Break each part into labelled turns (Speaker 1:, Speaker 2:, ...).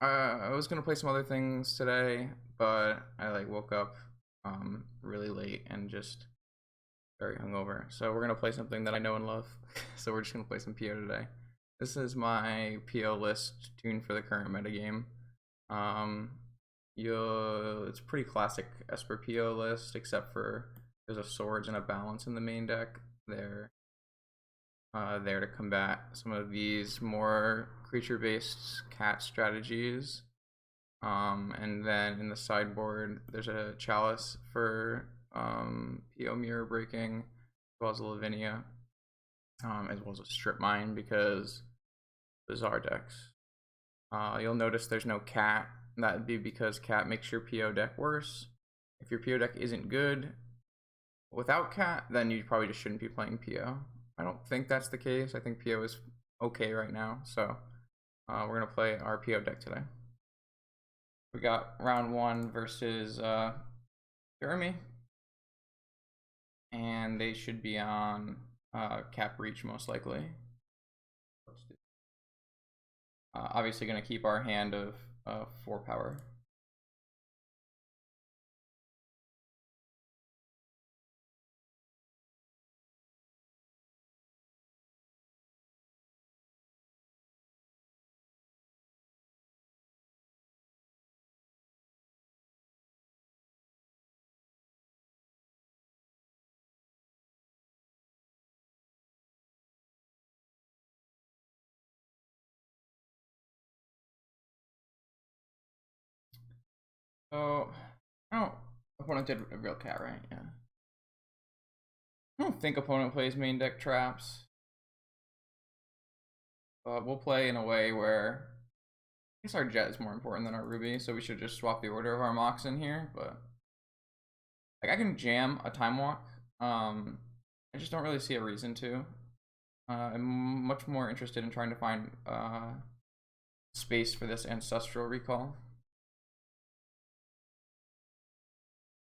Speaker 1: I was gonna play some other things today, but I like woke up really late and just very hungover. So we're gonna play something that I know and love. So we're just gonna play some PO today. This is my PO list tuned for the current metagame. Um, it's a pretty classic Esper PO list, except for there's a swords and a balance in the main deck. They're there to combat some of these more creature-based cat strategies. And then in the sideboard, there's a Chalice for PO mirror breaking, as well as a Lavinia, as well as a Strip Mine because bizarre decks. You'll notice there's no Cat. That would be because Cat makes your PO deck worse. If your PO deck isn't good without Cat, then you probably just shouldn't be playing PO. I don't think that's the case. I think PO is okay right now. So we're going to play our PO deck today. We got round 1 versus Jeremy. And they should be on Cap Reach most likely. Obviously going to keep our hand of 4 power. So, opponent did a real cat, right? Yeah. I don't think opponent plays main deck traps. But we'll play in a way where I guess our Jet is more important than our Ruby, so we should just swap the order of our Mox in here, but like I can jam a Time Walk. I just don't really see a reason to. I'm much more interested in trying to find space for this Ancestral Recall.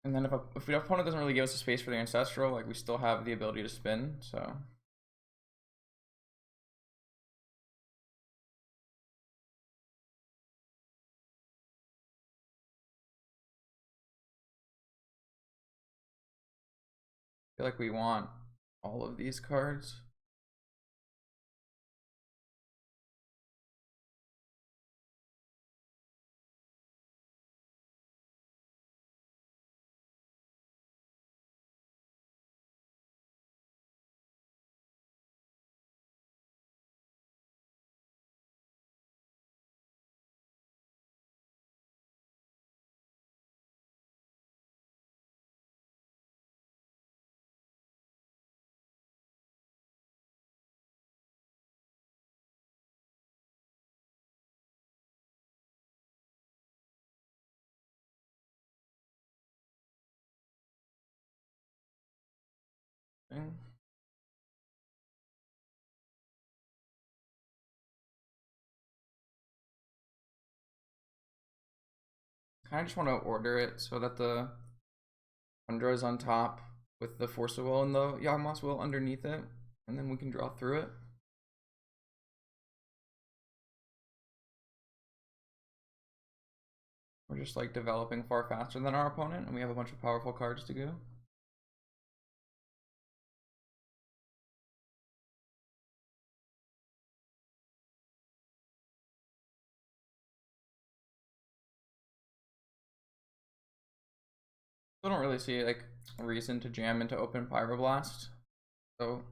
Speaker 1: And then if the opponent doesn't really give us a space for the Ancestral, like we still have the ability to spin, so. I feel like we want all of these cards. Thing. Kind of just want to order it so that the Undra is on top with the Force of Will and the Yawgmoth's Will underneath it, and then we can draw through it. We're just like developing far faster than our opponent, and we have a bunch of powerful cards to go. I don't really see like a reason to jam into open Pyroblast. So,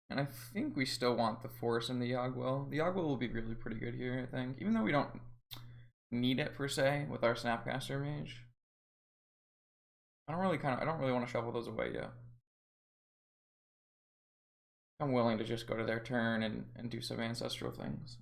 Speaker 1: and I think we still want the Force and the Yawgwill. The Yawgwill will be really pretty good here, I think, even though we don't need it per se with our Snapcaster Mage. I don't really want to shuffle those away yet. I'm willing to just go to their turn and do some ancestral things.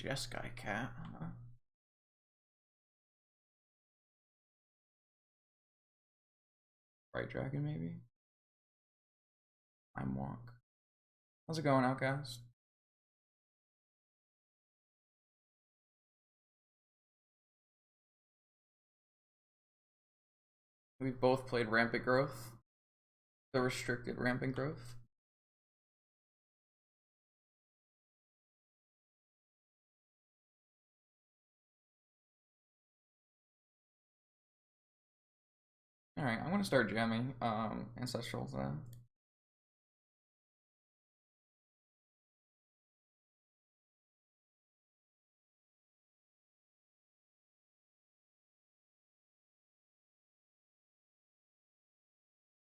Speaker 1: Jeskai Cat, huh? White Dragon, maybe? Time Walk. How's it going, Outcast? We've both played Rampant Growth. The restricted Rampant Growth. Alright, I'm gonna start jamming Ancestrals then.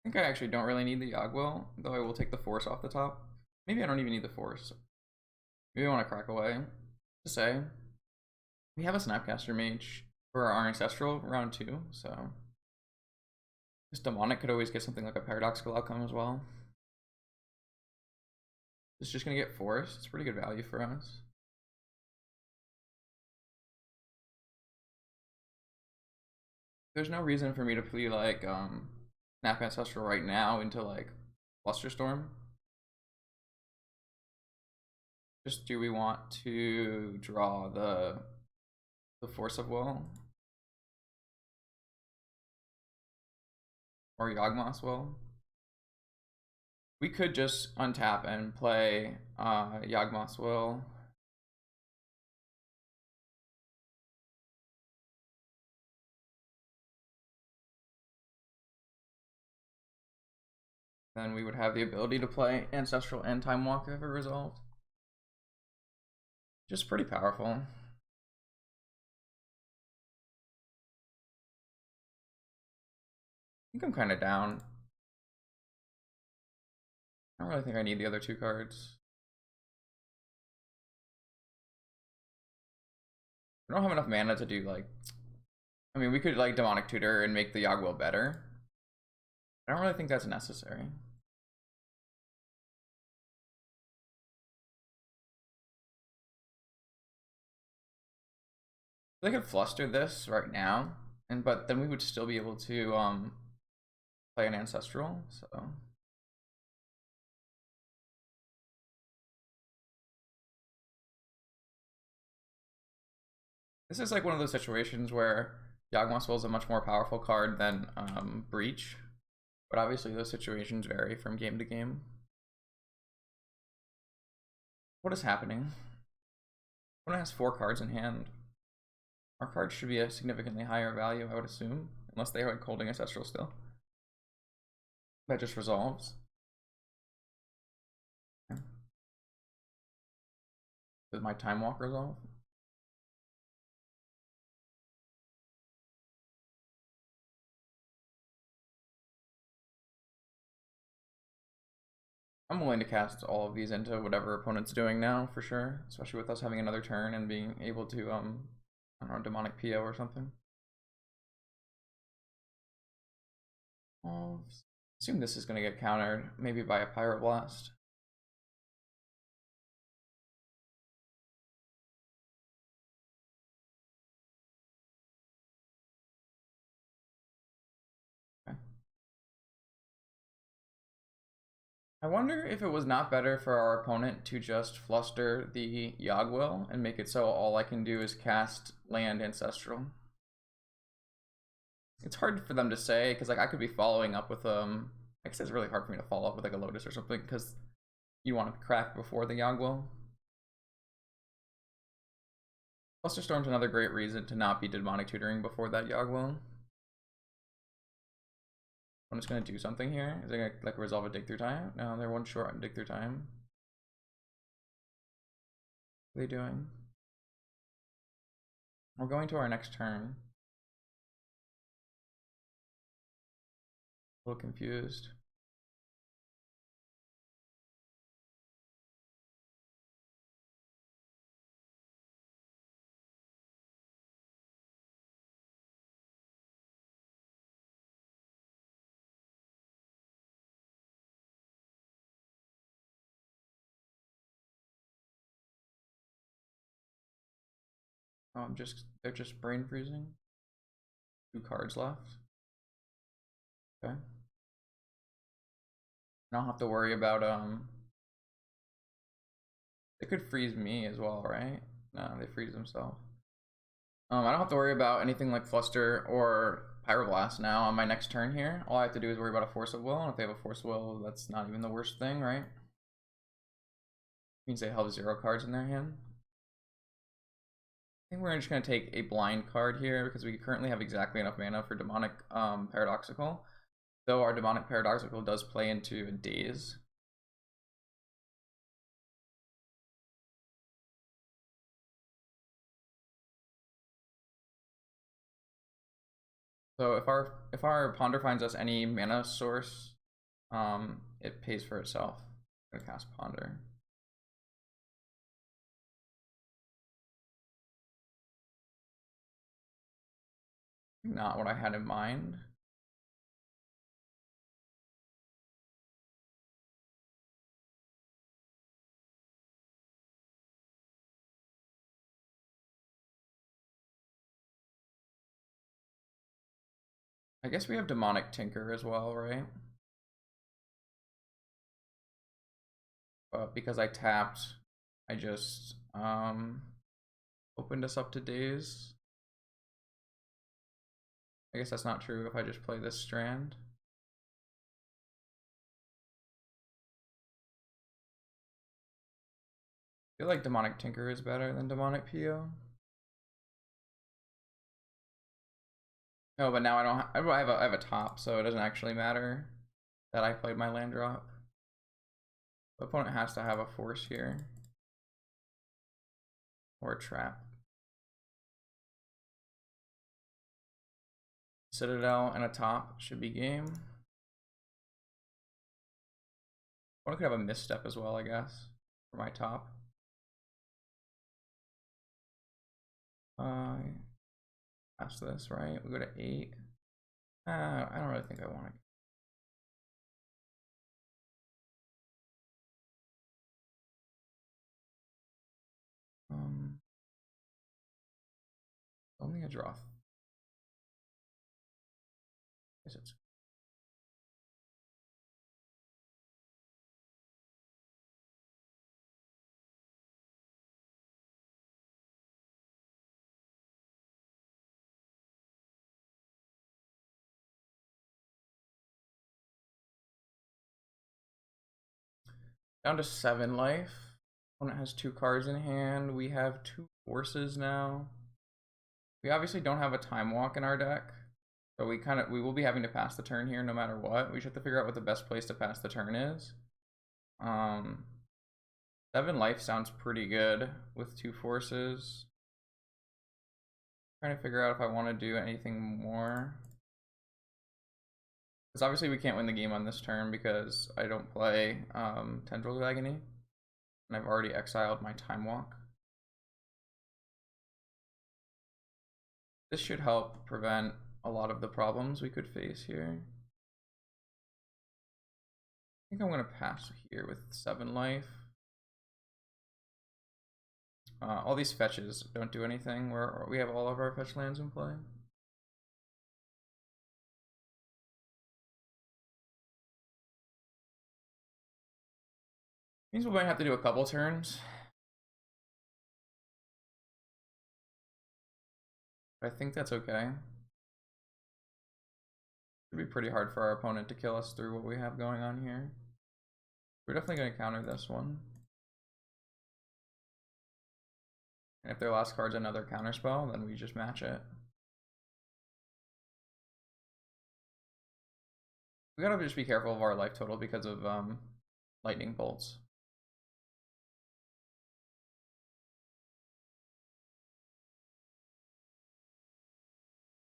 Speaker 1: I think I actually don't really need the Yogwell, though I will take the Force off the top. Maybe I don't even need the Force. Maybe I want to crack away. To say, we have a Snapcaster Mage for our Ancestral round 2, so this Demonic could always get something like a Paradoxical outcome as well. It's just gonna get Force. It's pretty good value for us. There's no reason for me to play like Snap Ancestral right now into like Flusterstorm. Just do we want to draw the Force of Will? Or Yawgmoth's Will? We could just untap and play Yawgmoth's Will. Then we would have the ability to play Ancestral and Time Walk if it resolved. Just pretty powerful. I think I'm kind of down. I don't really think I need the other 2 cards. I don't have enough mana to do like... I mean, we could like Demonic Tutor and make the Yogwell better. I don't really think that's necessary. They could fluster this right now, but then we would still be able to play an Ancestral, so this is like one of those situations where Yawgmoth's Will is a much more powerful card than Breach, but obviously those situations vary from game to game. What is happening? Opponent has 4 cards in hand. Our cards should be a significantly higher value, I would assume, unless they are like holding Ancestral still. That just resolves. Okay. Does my Time Walk resolve? I'm willing to cast all of these into whatever opponent's doing now, for sure. Especially with us having another turn and being able to, I don't know, Demonic PO or something. I'll assume this is going to get countered, maybe by a Pyroblast. Okay. I wonder if it was not better for our opponent to just fluster the Yogwell and make it so all I can do is cast land Ancestral. It's hard for them to say, because like I could be following up with I guess it's really hard for me to follow up with like a Lotus or something, because you want to crack before the Yogwell. Flusterstorm's another great reason to not be Demonic Tutoring before that Yogwell. I'm just gonna do something here. Is it gonna like resolve a Dig Through Time? No, they're one short on Dig Through Time. What are they doing? We're going to our next turn. A little confused. Oh, they're just brain freezing. 2 cards left. Okay. I don't have to worry about they could freeze me as well, right? No, they freeze themselves. I don't have to worry about anything like Fluster or Pyroblast now on my next turn here. All I have to do is worry about a Force of Will, and if they have a Force of Will, that's not even the worst thing, right? Means they have 0 cards in their hand. I think we're just going to take a blind card here because we currently have exactly enough mana for Demonic Paradoxical. Though our Demonic Paradoxical does play into a Daze. So if our Ponder finds us any mana source, it pays for itself. I'm gonna cast Ponder. Not what I had in mind. I guess we have Demonic Tinker as well, right? But because I tapped, I just opened us up to Daze. I guess that's not true if I just play this Strand. I feel like Demonic Tinker is better than Demonic PO. No, but now I don't. I have a top, so it doesn't actually matter that I played my land drop. The opponent has to have a force here or a trap. Citadel and a top should be game. Opponent could have a misstep as well, I guess, for my top. Pass this, right? We go to 8. I don't really think I want to. Only a draw. Guess it's down to 7 life. Opponent has 2 cards in hand. We have 2 forces now. We obviously don't have a time walk in our deck. So we will be having to pass the turn here no matter what. We should have to figure out what the best place to pass the turn is. 7 life sounds pretty good with 2 forces. Trying to figure out if I want to do anything more. Because obviously we can't win the game on this turn because I don't play Tendrils of Agony. And I've already exiled my Time Walk. This should help prevent a lot of the problems we could face here. I think I'm going to pass here with 7 life. All these fetches don't do anything. We have all of our fetch lands in play. Means we might have to do a couple turns. But I think that's okay. It'd be pretty hard for our opponent to kill us through what we have going on here. We're definitely going to counter this one. And if their last card's another counterspell, then we just match it. We gotta just be careful of our life total because of lightning bolts.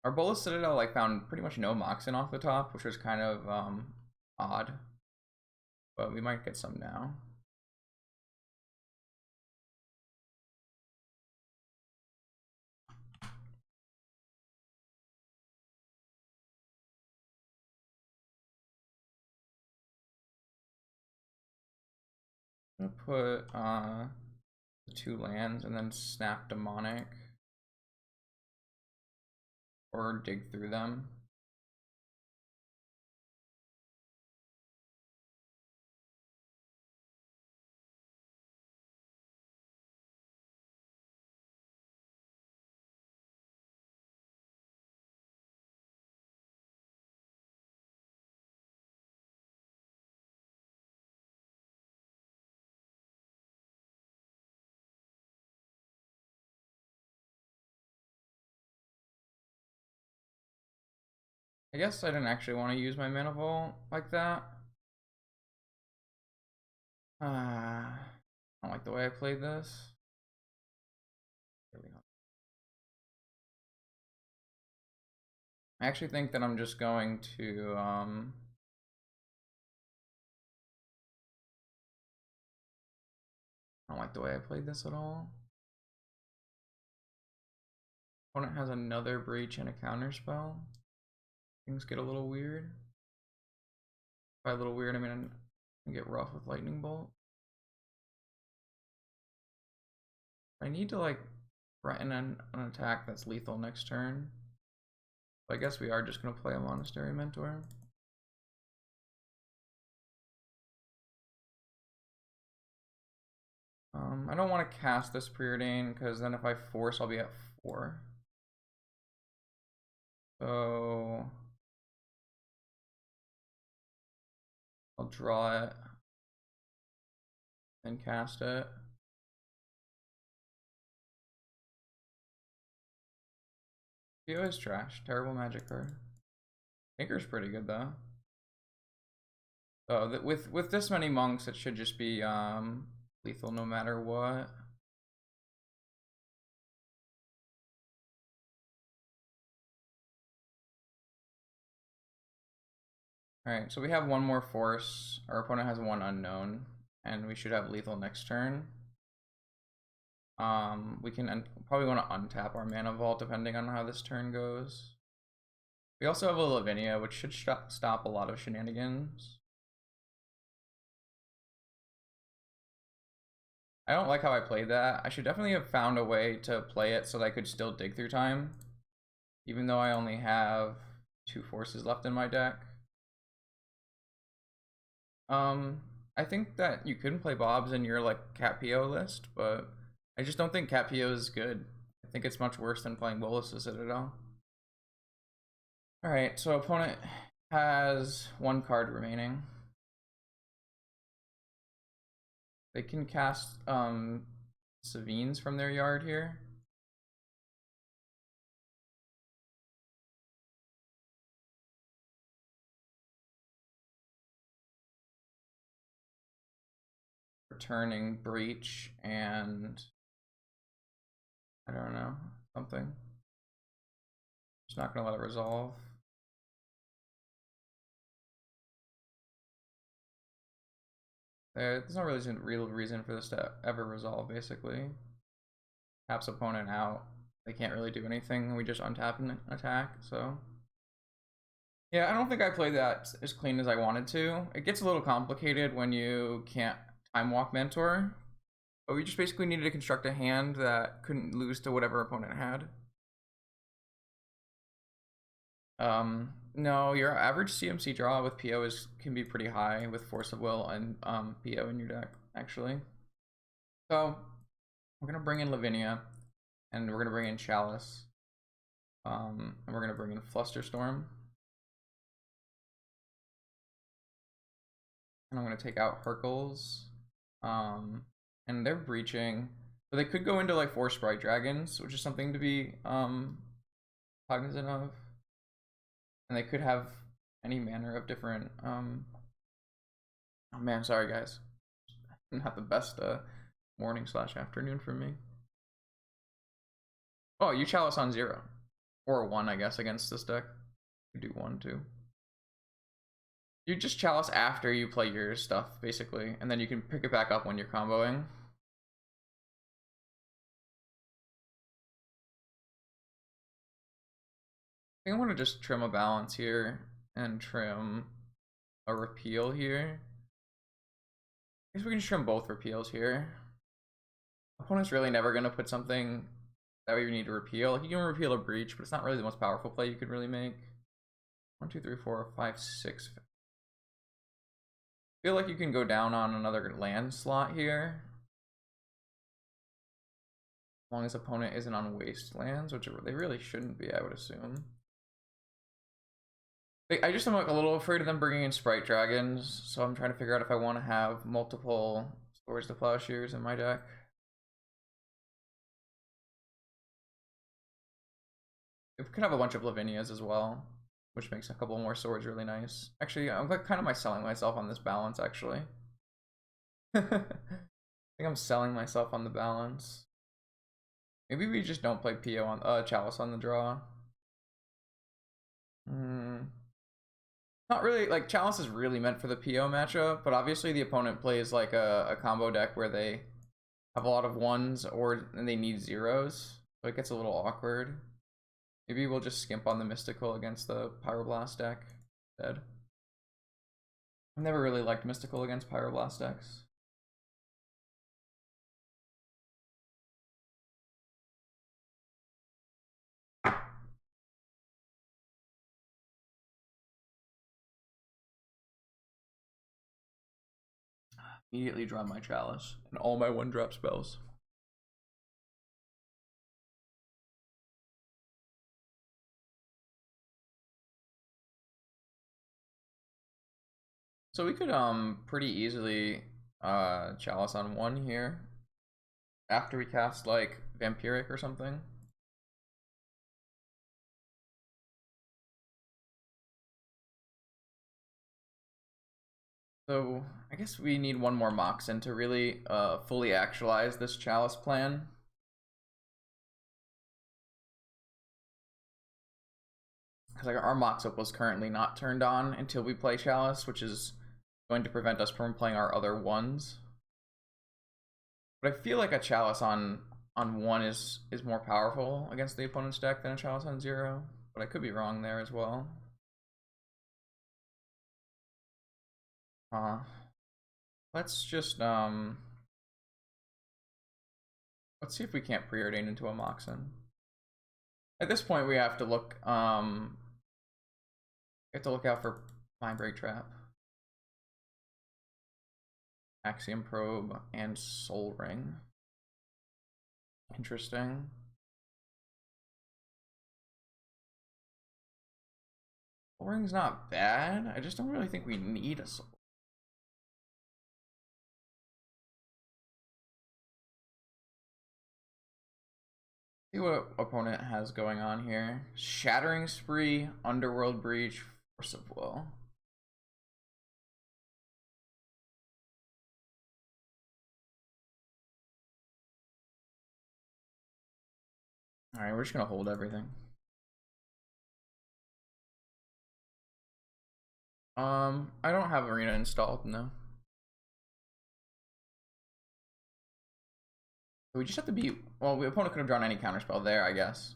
Speaker 1: Our Bolas Citadel like found pretty much no Moxen off the top, which was kind of odd. But we might get some now. I'm gonna put the 2 lands and then snap Demonic. Or dig through them. guess I didn't actually want to use my mana vault like that. I don't like the way I played this. I actually think that I'm just going to I don't like the way I played this at all. Opponent has another breach and a counter spell. Things get a little weird. By a little weird, I mean I get rough with lightning bolt. I need to like threaten an attack that's lethal next turn. So I guess we are just gonna play a Monastery Mentor. I don't want to cast this Preordain because then if I force, I'll be at 4. So I'll draw it and cast it. PO is trash. Terrible magic card. Tinker's pretty good though. So with this many monks, it should just be lethal no matter what. Alright, so we have one more force. Our opponent has one unknown, and we should have lethal next turn. We can probably want to untap our mana vault depending on how this turn goes. We also have a Lavinia, which should stop a lot of shenanigans. I don't like how I played that. I should definitely have found a way to play it so that I could still dig through time, even though I only have 2 forces left in my deck. I think that you couldn't play Bobs in your like Cat PO list, but I just don't think Cat PO is good. I think it's much worse than playing Bolus's Citadel. Alright, so opponent has 1 card remaining. They can cast Savines from their yard here. Returning Breach and I don't know, something. Just not gonna let it resolve. There's no real reason for this to ever resolve, basically. Taps opponent out. They can't really do anything. We just untap and attack, so. Yeah, I don't think I played that as clean as I wanted to. It gets a little complicated when you can't time walk Mentor. But we just basically needed to construct a hand that couldn't lose to whatever opponent had. No, your average CMC draw with PO can be pretty high with Force of Will and PO in your deck, actually. So we're gonna bring in Lavinia, and we're gonna bring in Chalice, and we're gonna bring in Flusterstorm, and I'm gonna take out Hercules, and they're breaching, but they could go into like 4 Sprite Dragons, which is something to be cognizant of. And they could have any manner of different oh man, sorry guys, not the best morning / afternoon for me. Oh, you Chalice on 0 or 1, I guess, against this deck. You do 1 too. You just Chalice after you play your stuff, basically, and then you can pick it back up when you're comboing. I think I want to just trim a balance here and trim a repeal here. I guess we can just trim both repeals here. Opponent's really never going to put something that we need to repeal. Like, you can repeal a breach, but it's not really the most powerful play you could really make. 1, 2, 3, 4, 5, 6. I feel like you can go down on another land slot here. As long as opponent isn't on wastelands, which they really shouldn't be, I would assume. I just am like a little afraid of them bringing in Sprite Dragons, so I'm trying to figure out if I want to have multiple Swords to Plowshares in my deck. We could have a bunch of Lavinias as well, which makes a couple more swords really nice. Actually, I'm like kind of selling myself on this balance, actually. I think I'm selling myself on the balance. Maybe we just don't play PO on Chalice on the draw. Not really, like Chalice is really meant for the PO matchup, but obviously the opponent plays like a combo deck where they have a lot of ones and they need zeros, so it gets a little awkward. Maybe we'll just skimp on the Mystical against the Pyroblast deck instead. I've never really liked Mystical against Pyroblast decks. Immediately draw my Chalice and all my 1-drop spells. So we could pretty easily Chalice on 1 here after we cast like Vampiric or something. So I guess we need one more Moxen to really fully actualize this Chalice plan. Because like our Mox Up was currently not turned on until we play Chalice, which is going to prevent us from playing our other ones. But I feel like a Chalice on 1 is more powerful against the opponent's deck than a Chalice on 0. But I could be wrong there as well. Let's just let's see if we can't preordain into a Moxen. At this point we have to look out for Mindbreak Trap, Axiom Probe, and Soul Ring. Interesting. Soul Ring's not bad. I just don't really think we need a Soul. See what opponent has going on here. Shattering Spree, Underworld Breach, Force of Will. Alright, we're just gonna hold everything. I don't have Arena installed, no. We just have to be, well, the opponent could have drawn any counterspell there, I guess.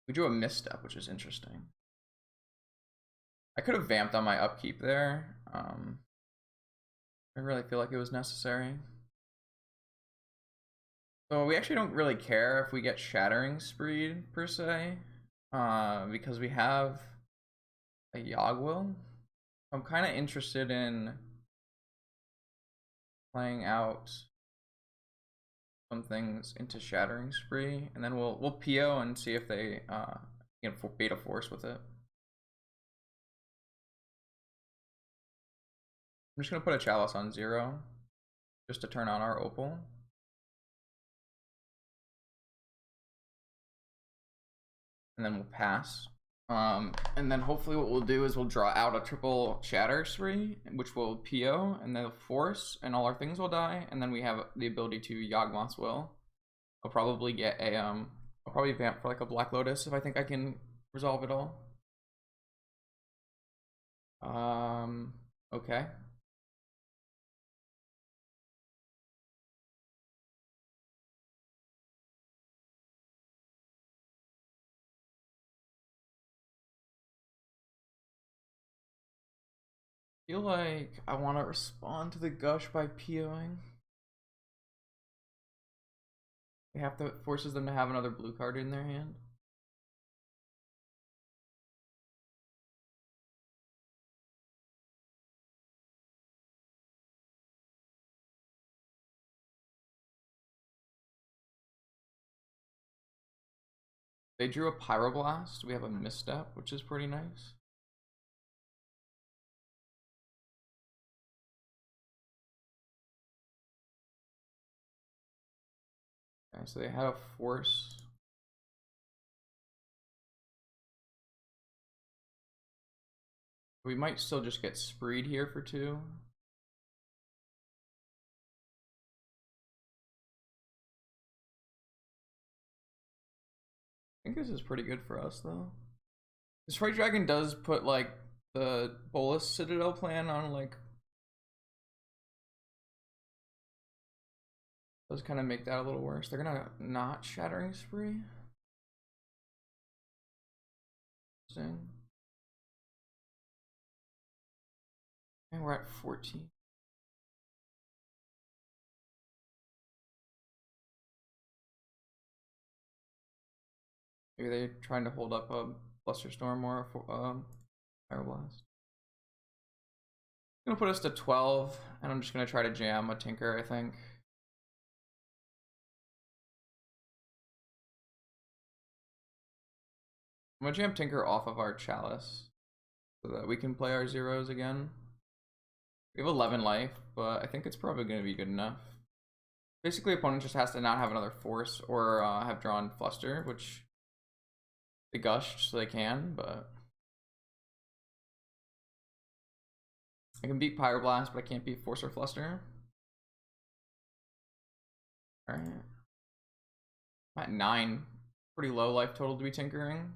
Speaker 1: We drew a misstep, which is interesting. I could have vamped on my upkeep there. I really feel like it was necessary. So we actually don't really care if we get Shattering Spree per se, because we have a Yogwill. I'm kind of interested in playing out some things into Shattering Spree, and then we'll PO and see if they can beta force with it. I'm just gonna put a Chalice on 0 just to turn on our Opal. And then we'll pass. And then hopefully what we'll do is we'll draw out a triple Shatter Spree, which will PO, and then force, and all our things will die, and then we have the ability to Yawgmoth's Will. I'll probably get a I'll probably vamp for like a Black Lotus if I think I can resolve it all. Okay. I feel like I want to respond to the Gush by POing. They have to forces them to have another blue card in their hand. They drew a Pyroblast. We have a misstep, which is pretty nice. Okay, so they had a force. We might still just get spreed here for 2. I think this is pretty good for us though. This Fright Dragon does put like the Bolus Citadel plan on like, does kind of make that a little worse. They're gonna not Shattering Spree. Interesting. And we're at 14. Maybe they're trying to hold up a Flusterstorm or a Fire Blast. Gonna put us to 12, and I'm just gonna try to jam a Tinker, I think. I'm gonna jam Tinker off of our Chalice so that we can play our zeros again. We have 11 life, but I think it's probably gonna be good enough. Basically, opponent just has to not have another Force or have drawn Fluster, which they gushed so they can, but I can beat Pyroblast, but I can't beat Force or Fluster. Alright. I'm at 9. Pretty low life total to be tinkering.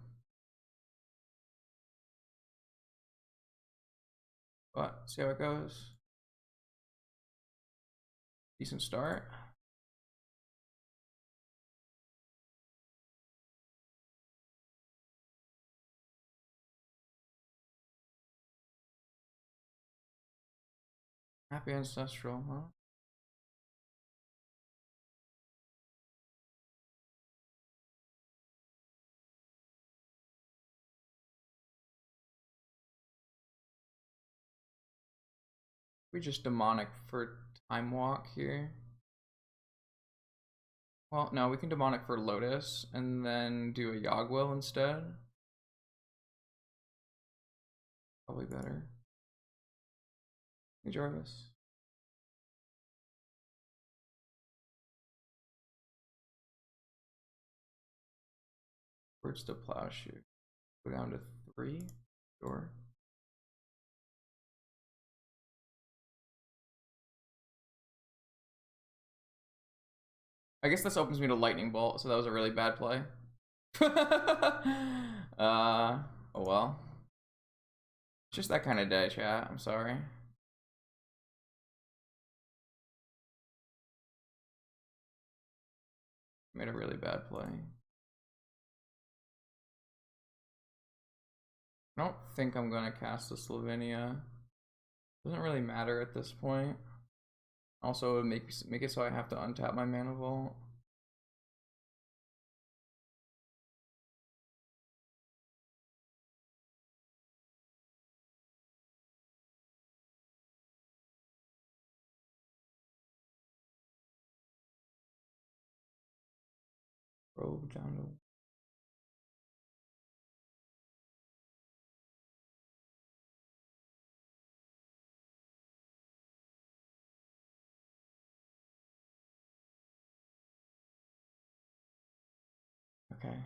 Speaker 1: But see how it goes. Decent start. Happy Ancestral, huh? We just demonic for Time Walk here. Well, no, we can demonic for Lotus and then do a Yogwill instead. Probably better. Hey, Jarvis. Words to Plowshares. Go down to 3. Sure. I guess this opens me to Lightning Bolt, so that was a really bad play. Oh well. It's just that kind of day, chat. I'm sorry. Made a really bad play. I don't think I'm gonna cast the Slovenia. Doesn't really matter at this point. Also, it would make it so I have to untap my Mana Vault. Probe down to... Okay.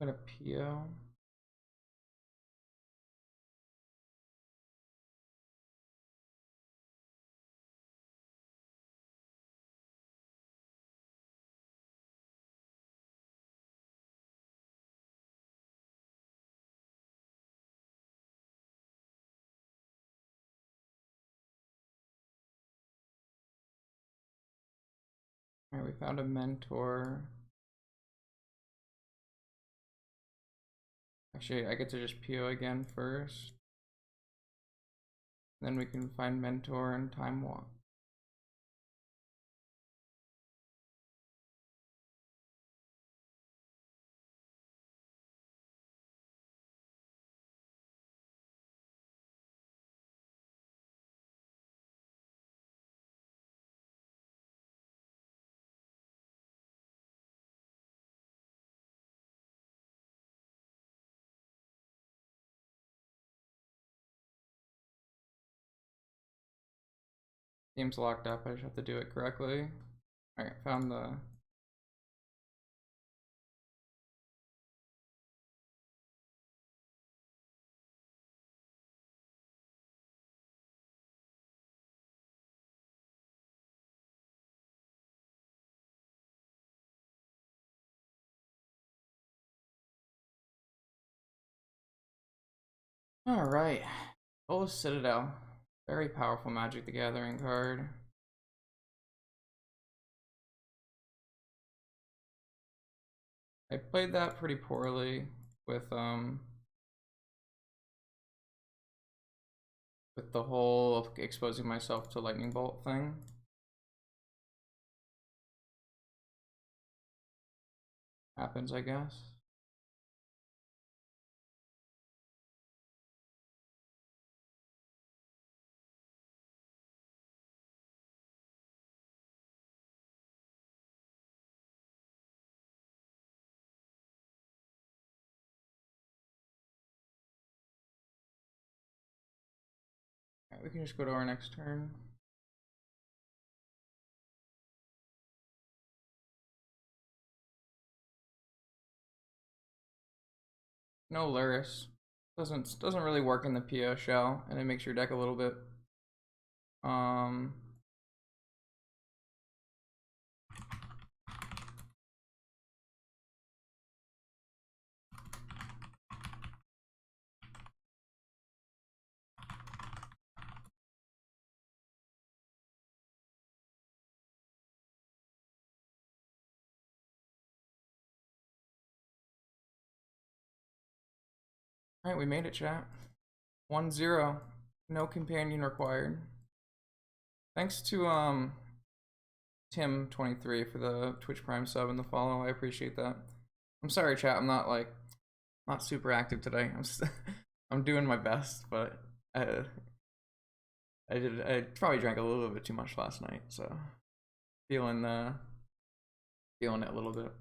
Speaker 1: I'm gonna PO. Alright, we found a mentor. Actually, I get to just PO again first. Then we can find mentor and Time Walk. Game's locked up. I just have to do it correctly. Alright, found the... Alright. Lurrus Citadel. Very powerful Magic the Gathering card. I played that pretty poorly with the whole of exposing myself to lightning bolt thing. Happens, I guess. Alright, we can just go to our next turn. No Lurrus. Doesn't really work in the PO shell, and it makes your deck a little bit Alright, we made it, chat. 1-0. No companion required. Thanks to Tim23 for the Twitch Prime sub and the follow. I appreciate that. I'm sorry, chat. I'm not super active today. I'm doing my best, but I probably drank a little bit too much last night, so feeling it a little bit.